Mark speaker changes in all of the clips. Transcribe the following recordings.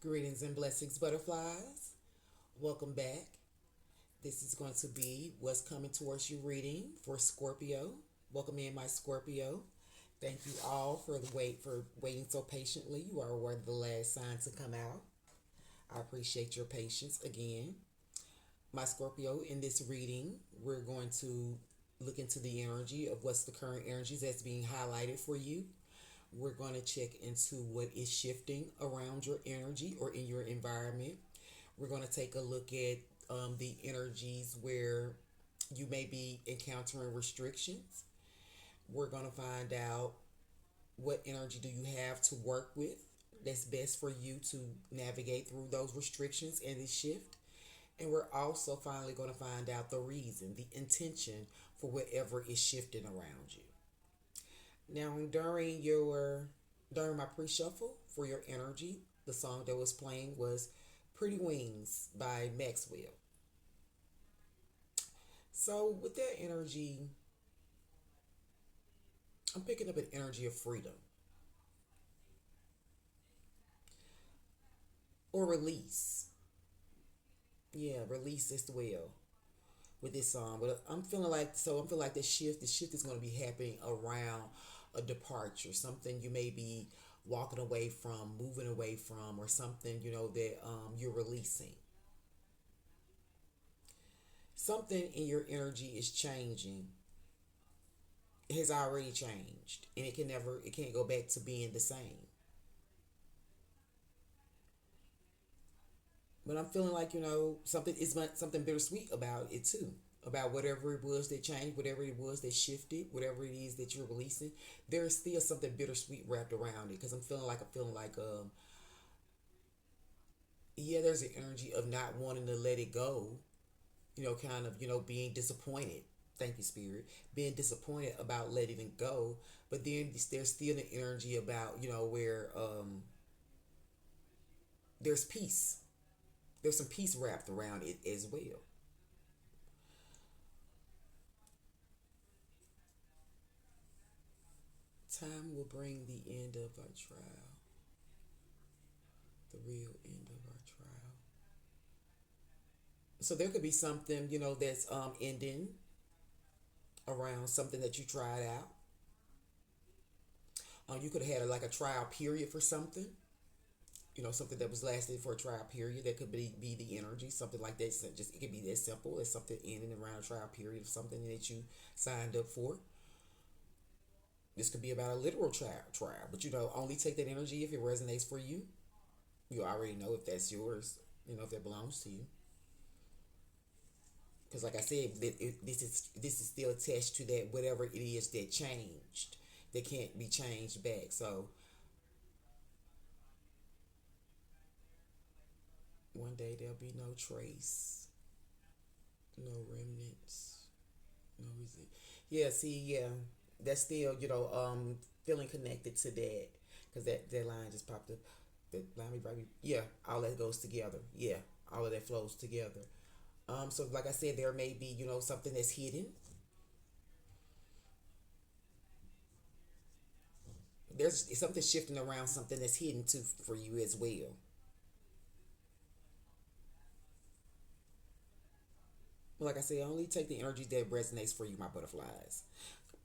Speaker 1: Greetings and blessings, butterflies. Welcome back. This is going to be what's coming towards you reading for Scorpio. Welcome in, my Scorpio. Thank you all for waiting so patiently. You are one of the last signs to come out. I appreciate your patience again. My Scorpio, in this reading, we're going to look into the energy of what's the current energies that's being highlighted for you. We're going to check into what is shifting around your energy or in your environment. We're going to take a look at the energies where you may be encountering restrictions. We're going to find out what energy do you have to work with that's best for you to navigate through those restrictions and this shift. And we're also finally going to find out the reason, the intention for whatever is shifting around you. Now, during my pre-shuffle for your energy, the song that was playing was "Pretty Wings" by Maxwell. So, with that energy, I'm picking up an energy of freedom or release. Yeah, release as well with this song. But I'm feeling like the shift is going to be happening around a departure, something you may be walking away from, moving away from, or something that you're releasing. Something in your energy is changing. It has already changed, and it can't go back to being the same. But I'm feeling like something bittersweet about it too. About whatever it was that changed, whatever it was that shifted, whatever it is that you're releasing, there's still something bittersweet wrapped around it. Because I'm feeling like yeah, there's an energy of not wanting to let it go. Kind of being disappointed. Thank you, Spirit. Being disappointed about letting it go, but then there's still an energy about where there's peace. There's some peace wrapped around it as well. Time will bring the end of our trial, the real end of our trial. So there could be something, that's ending around something that you tried out. You could have had like a trial period for something, something that was lasted for a trial period. That could be the energy, something like that. So just it could be that simple as something ending around a trial period of something that you signed up for. This could be about a literal trial, but only take that energy if it resonates for you. You already know if that's yours, if that belongs to you. Because, like I said, this is still attached to that whatever it is that changed, that can't be changed back. So one day there'll be no trace, no remnants, no reason. Yeah, see, yeah, that's still feeling connected to that because that line just popped up. That line right, yeah, all that goes together. Yeah, all of that flows together. So like I said, there may be something that's hidden. There's something shifting around something that's hidden too for you as well. But like I said, only take the energy that resonates for you, my butterflies.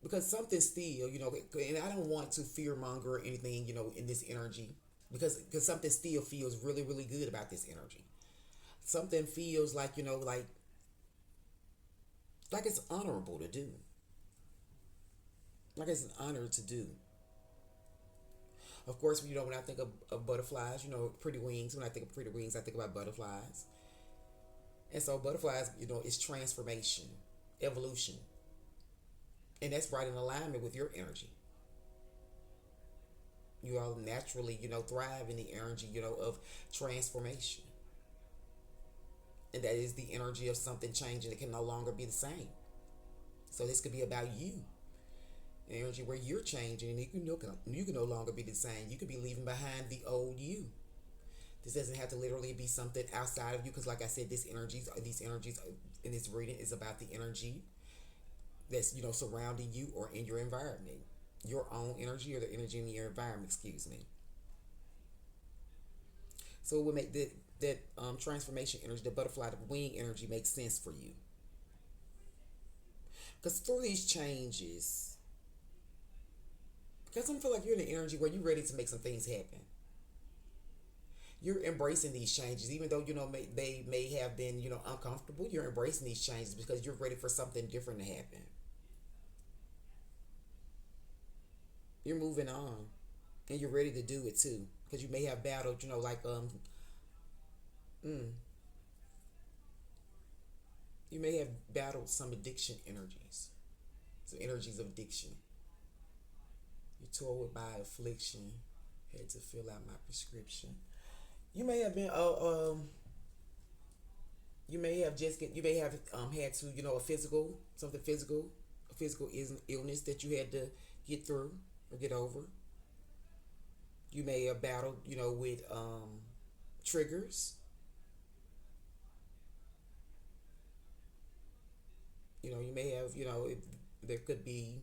Speaker 1: Because something still, and I don't want to fear monger or anything, in this energy, because something still feels really, really good about this energy. Something feels like like it's honorable to do, like it's an honor to do. Of course, when I think of butterflies, pretty wings. When I think of pretty wings, I think about butterflies. And so butterflies, is transformation, evolution, and that's right in alignment with your energy. You all naturally, thrive in the energy, of transformation. And that is the energy of something changing that can no longer be the same. So this could be about you, an energy where you're changing and you can no longer be the same. You could be leaving behind the old you. This doesn't have to literally be something outside of you, because, like I said, these energies in this reading is about the energy that's surrounding you or in your environment, your own energy or the energy in your environment. Excuse me. So it would make that transformation energy, the butterfly, the wing energy, makes sense for you. Because through these changes, because I feel like you're in the energy where you're ready to make some things happen. You're embracing these changes, even though they may have been uncomfortable. You're embracing these changes because you're ready for something different to happen. You're moving on, and you're ready to do it too. Because you may have battled, mm, you may have battled some addiction energies, some energies of addiction. You tore by affliction, had to fill out my prescription. You may have been you may have you may have had to a physical, something physical, a physical illness that you had to get through or get over. You may have battled with triggers. You may have there could be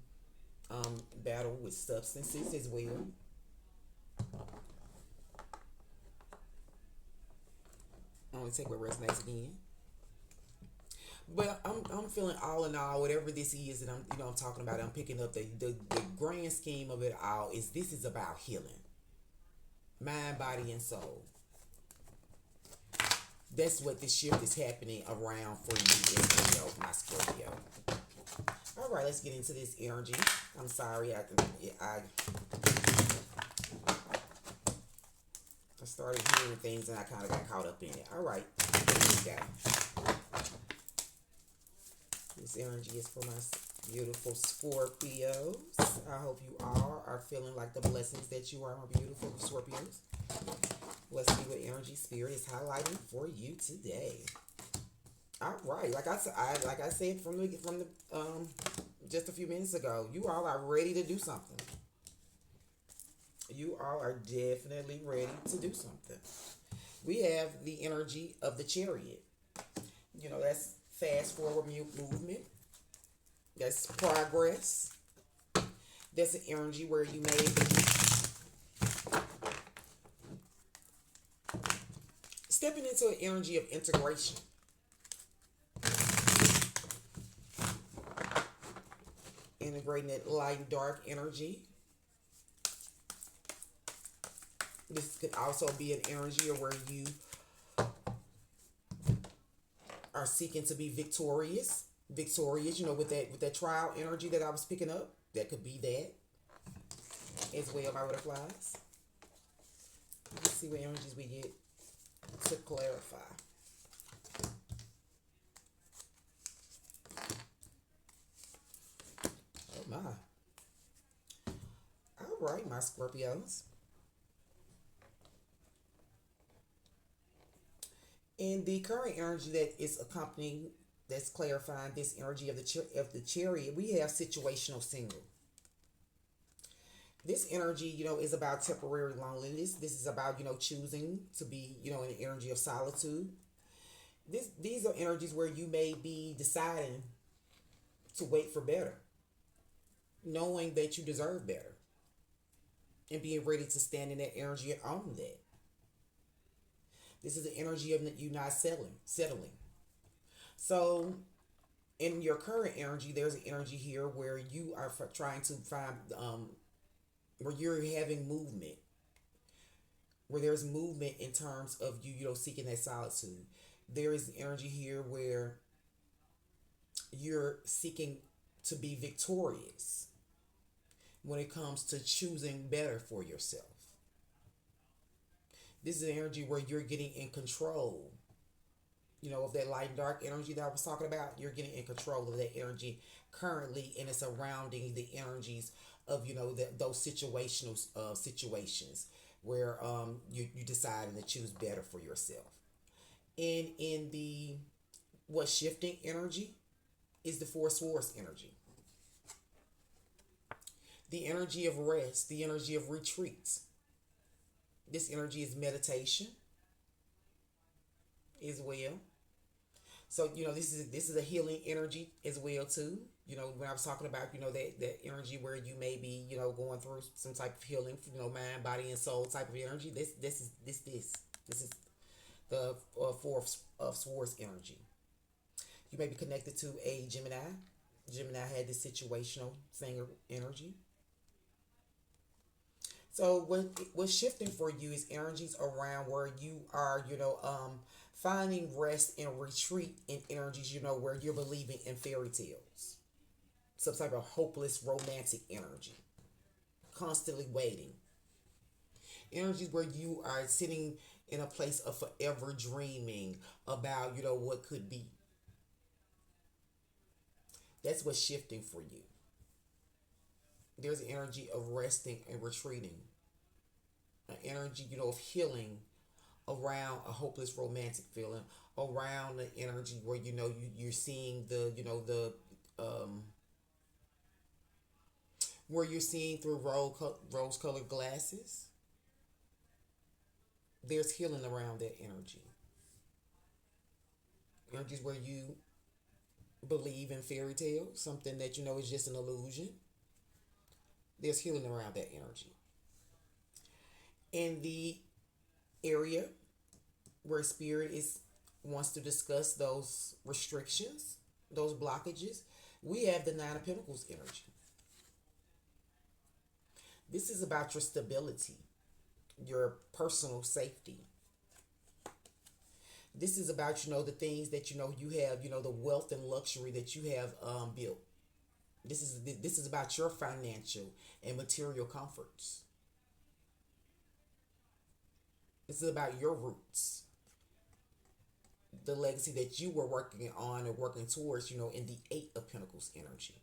Speaker 1: battle with substances as well. I only take what resonates again. But I'm feeling all in all, whatever this is that I'm talking about. I'm picking up the grand scheme of it all. This is about healing, mind, body, and soul. That's what this shift is happening around for you as well, my Scorpio. All right, let's get into this energy. I'm sorry, I started hearing things and I kind of got caught up in it. All right, here we go. This energy is for my beautiful Scorpios. I hope you all are feeling like the blessings that you are, my beautiful Scorpios. Let's see what energy spirit is highlighting for you today. All right, like I said from the just a few minutes ago, you all are ready to do something. You all are definitely ready to do something. We have the energy of the Chariot. That's fast forward movement. That's progress. That's an energy where you may be stepping into an energy of integration. Integrating that light and dark energy. This could also be an energy where you are seeking to be victorious. Victorious, with that trial energy that I was picking up. That could be that as well, my butterflies. Let's see what energies we get to clarify. Oh my. All right, my Scorpios. And the current energy that is accompanying, that's clarifying this energy of the Chariot, we have situational single. This energy, is about temporary loneliness. This is about, choosing to be, in an energy of solitude. These are energies where you may be deciding to wait for better, knowing that you deserve better, and being ready to stand in that energy and own that. This is the energy of you not settling. So, in your current energy, there's an energy here where you are trying to find, where you're having movement, where there's movement in terms of you, seeking that solitude. There is energy here where you're seeking to be victorious when it comes to choosing better for yourself. This is an energy where you're getting in control, of that light and dark energy that I was talking about. You're getting in control of that energy currently, and it's surrounding the energies of, those situational situations where you deciding to choose better for yourself. And in the what shifting energy is the Four Swords energy. The energy of rest, the energy of retreats. This energy is meditation as well. So this is a healing energy as well too. When I was talking about that energy where you may be This is the Four of Swords energy. You may be connected to a Gemini. Gemini had this situational singer energy. So what's shifting for you is energies around where you are, finding rest and retreat in energies, where you're believing in fairy tales, some type of hopeless romantic energy, constantly waiting. Energies where you are sitting in a place of forever dreaming about, what could be. That's what's shifting for you. There's an energy of resting and retreating, an energy, of healing around a hopeless romantic feeling, around the energy where you're seeing the where you're seeing through rose colored glasses. There's healing around that energy. Energies where you believe in fairy tales, something that is just an illusion. There's healing around that energy. In the area where spirit is wants to discuss those restrictions, those blockages, we have the Nine of Pentacles energy. This is about your stability, your personal safety. This is about the things that you have, the wealth and luxury that you have built. This is about your financial and material comforts. This is about your roots, the legacy that you were working on or working towards, in the Eight of Pentacles energy.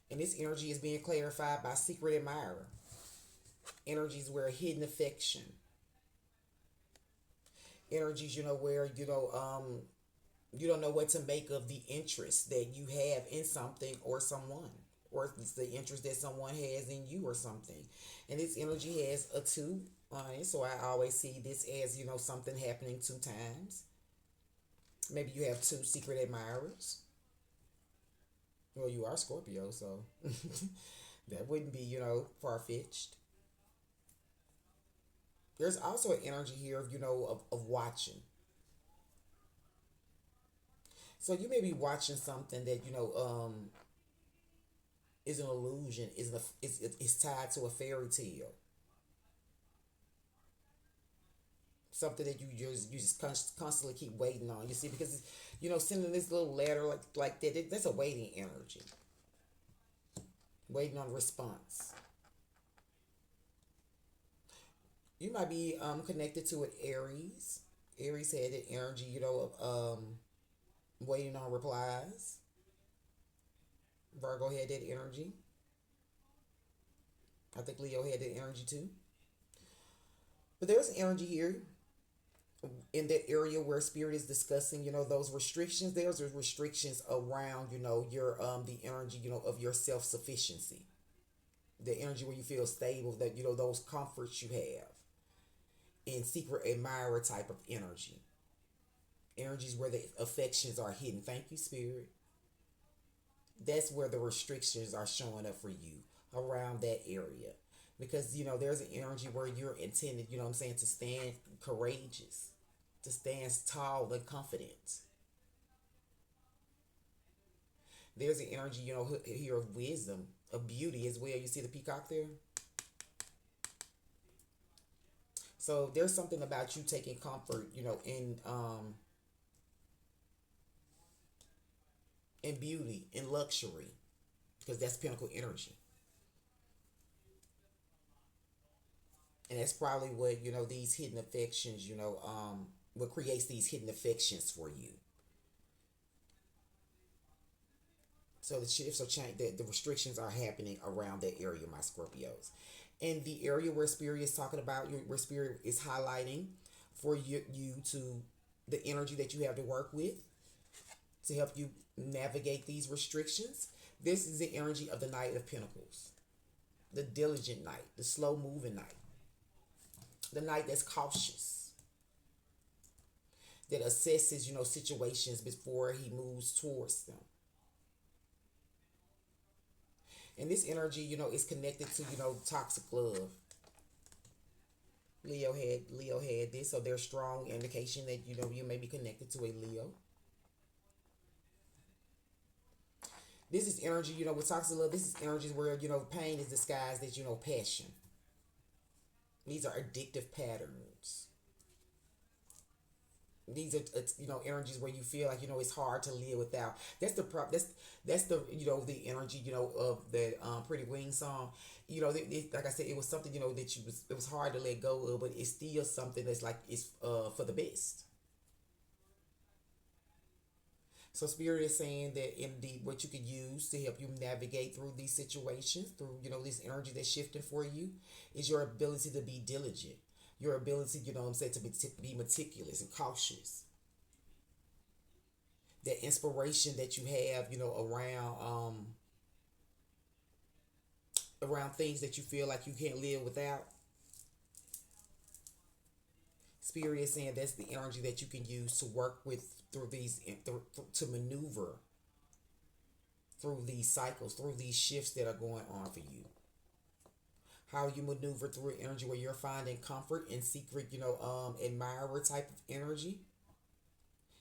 Speaker 1: And this energy is being clarified by secret admirer. Energies where hidden affection. Energies, where, you don't know what to make of the interest that you have in something or someone, or it's the interest that someone has in you or something. And this energy has a two on it, so I always see this as something happening two times. Maybe you have two secret admirers. Well, you are Scorpio, so that wouldn't be far fetched. There's also an energy here of of watching. So you may be watching something that is an illusion, is tied to a fairy tale, something that you just constantly keep waiting on. You see, because sending this little letter like that, that's a waiting energy, waiting on response. You might be connected to an Aries. Aries had the energy, of waiting on replies. Virgo had that energy. I think Leo had that energy too. But there's an energy here in that area where spirit is discussing, those restrictions. There's restrictions around, your the energy, of your self sufficiency. The energy where you feel stable, that those comforts you have. In secret admirer type of energy. Energies where the affections are hidden. Thank you, spirit. That's where the restrictions are showing up for you around that area. Because, there's an energy where you're intended, what I'm saying, to stand courageous, to stand tall and confident. There's an energy, here of wisdom, of beauty as well. You see the peacock there? So there's something about you taking comfort, in beauty, in luxury, because that's pinnacle energy. And that's probably what, these hidden affections, what creates these hidden affections for you. So the shifts are changing, the restrictions are happening around that area, my Scorpios. And the area where spirit is talking about, where spirit is highlighting for you to the energy that you have to work with to help you navigate these restrictions. This is the energy of the Knight of Pentacles, the diligent knight, the slow moving knight, the knight that's cautious, that assesses, situations before he moves towards them. And this energy, is connected to, toxic love. Leo had this, so there's strong indication that you may be connected to a Leo. This is energy, with toxic love. This is energies where pain is disguised as passion. These are addictive patterns. These are energies where you feel like it's hard to live without. That's the the energy of the Pretty Wings song. Like I said, it was something that it was hard to let go of, but it's still something that's like it's for the best. So Spirit is saying that indeed what you could use to help you navigate through these situations, through this energy that's shifting for you, is your ability to be diligent. Your ability, what I'm saying, to be meticulous and cautious. That inspiration that you have, around things that you feel like you can't live without. Spirit is saying that's the energy that you can use to work with through to maneuver through these cycles, through these shifts that are going on for you. How you maneuver through energy where you're finding comfort in secret, admirer type of energy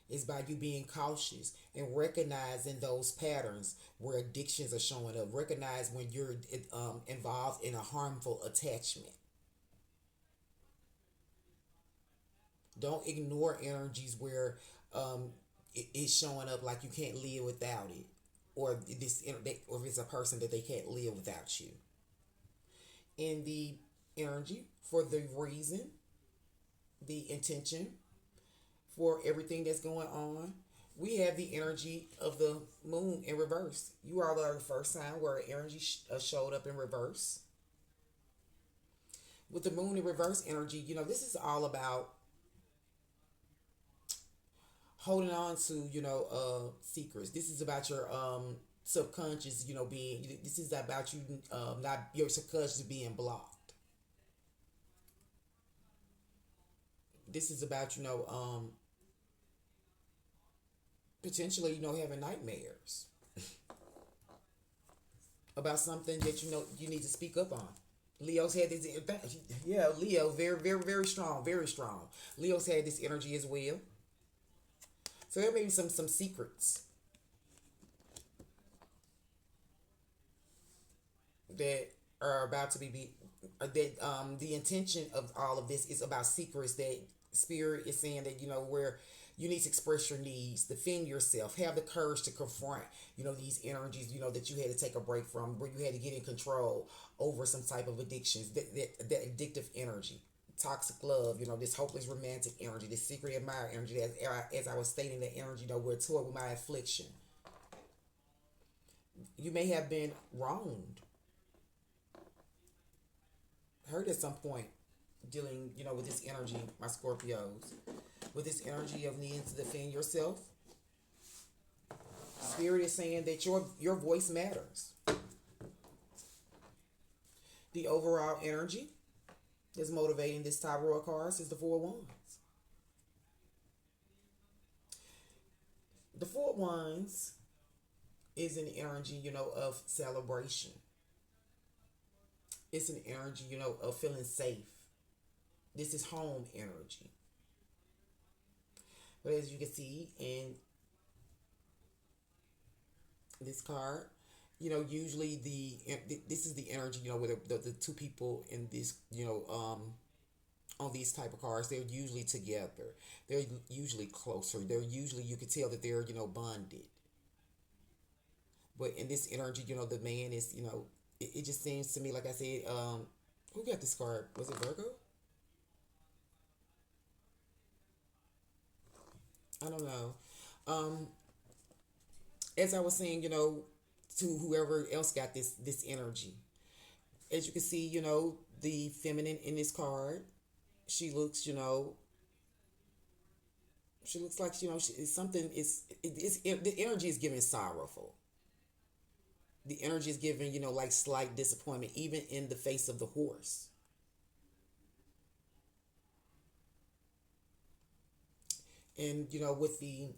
Speaker 1: is by you being cautious and recognizing those patterns where addictions are showing up. Recognize when you're involved in a harmful attachment. Don't ignore energies where it's showing up like you can't live without it, or or if it's a person that they can't live without you. In the energy for the reason, the intention for everything that's going on, we have the energy of the moon in reverse. You all are the first time where energy showed up in reverse. With the moon in reverse energy, this is all about holding on to secrets. This is about your subconscious being. This is about you not your subconscious being blocked. This is about potentially having nightmares about something that you need to speak up on. Leo's had this. Yeah, Leo, very, very, very strong, very strong. Leo's had this energy as well. So there may be some secrets that are about to that the intention of all of this is about secrets that Spirit is saying that where you need to express your needs, defend yourself, have the courage to confront these energies that you had to take a break from, where you had to get in control over some type of addictions, that addictive energy, toxic love, this hopeless romantic energy, this secret admirer energy, as I was stating, that energy we're toyed with my affliction. You may have been wronged, hurt at some point, dealing with this energy, my Scorpios, with this energy of needing to defend yourself. Spirit is saying that your voice matters. The overall energy that's motivating this Tower of Cards is the Four of Wands. The Four of Wands is an energy, of celebration. It's an energy, of feeling safe. This is home energy. But as you can see in this card, usually this is the energy, where the two people in this, on these type of cards, they're usually together. They're usually closer. They're usually, you can tell that they're bonded. But in this energy, the man is, it just seems to me, like I said, who got this card? Was it Virgo? I don't know. Um, as I was saying, to whoever else got this energy, as you can see, the feminine in this card, she looks, she looks like something the energy is giving sorrowful. The energy is giving like slight disappointment, even in the face of the horse. And with the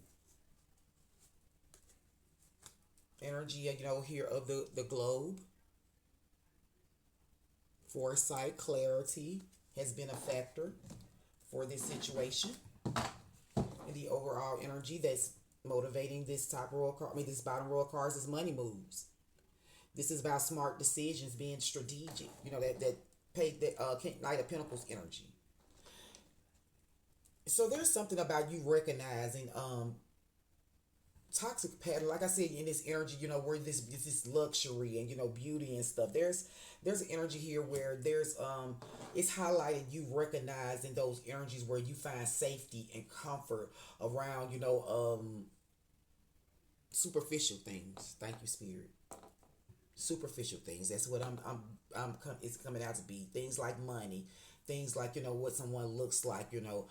Speaker 1: energy here of the globe, foresight, clarity, has been a factor for this situation. And the overall energy that's motivating this top row of cards, I mean, this bottom row of cards is money moves. This is about smart decisions, being strategic. You know, Knight of Pentacles energy. So there's something about you recognizing toxic pattern, like I said, in this energy, you know, where this luxury and, you know, beauty and stuff. There's an energy here where there's it's highlighting you recognizing those energies where you find safety and comfort around, you know, superficial things. Thank you, Spirit. Superficial things. That's what it's coming out to be. Things like money, things like, you know, what someone looks like, you know,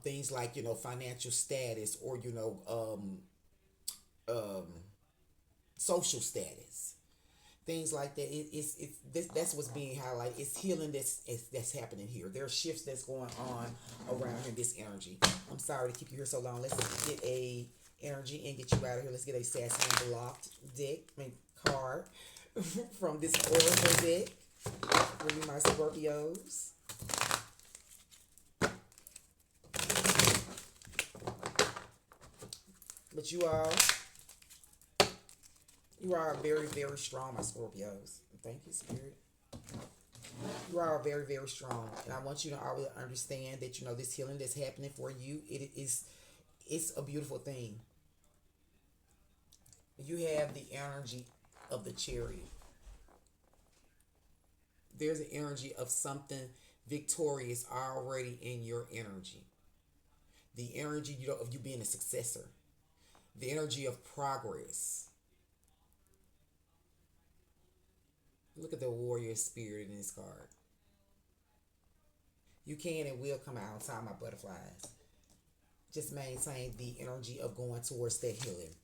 Speaker 1: things like, you know, financial status, or, you know, um, social status, things like that. That's what's being highlighted. It's healing that's happening here. There are shifts that's going on around in this energy. I'm sorry to keep you here so long. Let's get a energy and get you out of here. Let's get a Sassy Blocked deck, card from this Oracle deck for you, my Scorpios. But you are very, very strong, my Scorpios. Thank you, Spirit. You are very, very strong. And I want you to always understand that, you know, this healing that's happening for you, it's a beautiful thing. You have the energy of the Chariot. There's an energy of something victorious already in your energy. The energy, you know, of you being a successor. The energy of progress. Look at the warrior spirit in this card. You can and will come out on time, my butterflies. Just maintain the energy of going towards that healing.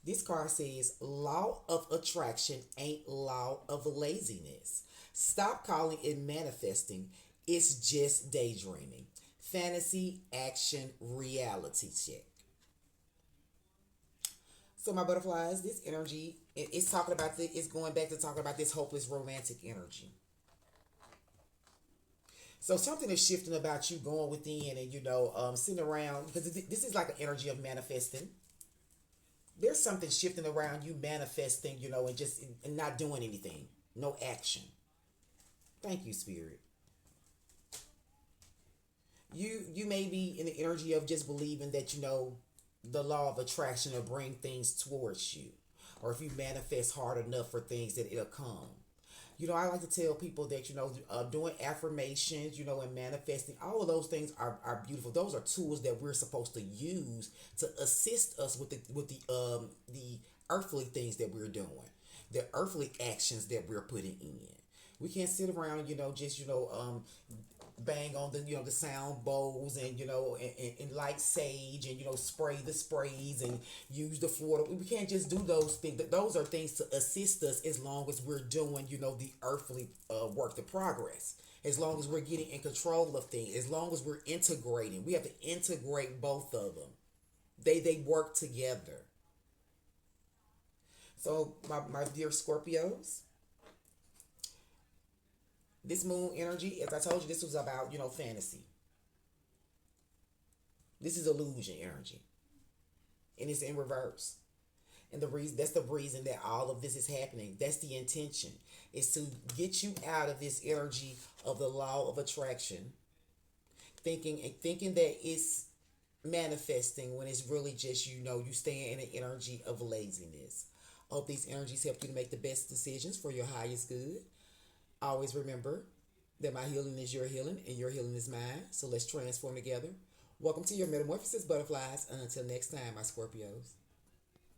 Speaker 1: This card says, law of attraction ain't law of laziness. Stop calling it manifesting. It's just daydreaming. Fantasy, action, reality check. So my butterflies, this energy, it's talking about it's going back to talking about this hopeless romantic energy. So something is shifting about you going within and, you know, sitting around, because this is like an energy of manifesting. There's something shifting around you manifesting, you know, and just and not doing anything. No action. Thank you, Spirit. You may be in the energy of just believing that, you know, the law of attraction will bring things towards you. Or if you manifest hard enough for things, that it'll come. You know, I like to tell people that, you know, doing affirmations, you know, and manifesting, all of those things are beautiful. Those are tools that we're supposed to use to assist us with the earthly things that we're doing, the earthly actions that we're putting in. We can't sit around, you know, just, you know, bang on the, you know, the sound bowls and, you know, and light sage and, you know, spray the sprays and use the floor. We can't just do those things. Those are things to assist us as long as we're doing, you know, the earthly work, the progress. As long as we're getting in control of things, as long as we're integrating, we have to integrate both of them. They work together. So my dear Scorpios, this moon energy, as I told you, this was about, you know, fantasy. This is illusion energy. And it's in reverse. And that's the reason that all of this is happening. That's the intention. Is to get you out of this energy of the law of attraction. Thinking that it's manifesting when it's really just, you know, you staying in an energy of laziness. Hope these energies help you to make the best decisions for your highest good. Always remember that my healing is your healing and your healing is mine. So let's transform together. Welcome to your Metamorphosis Butterflies. And until next time, my Scorpios.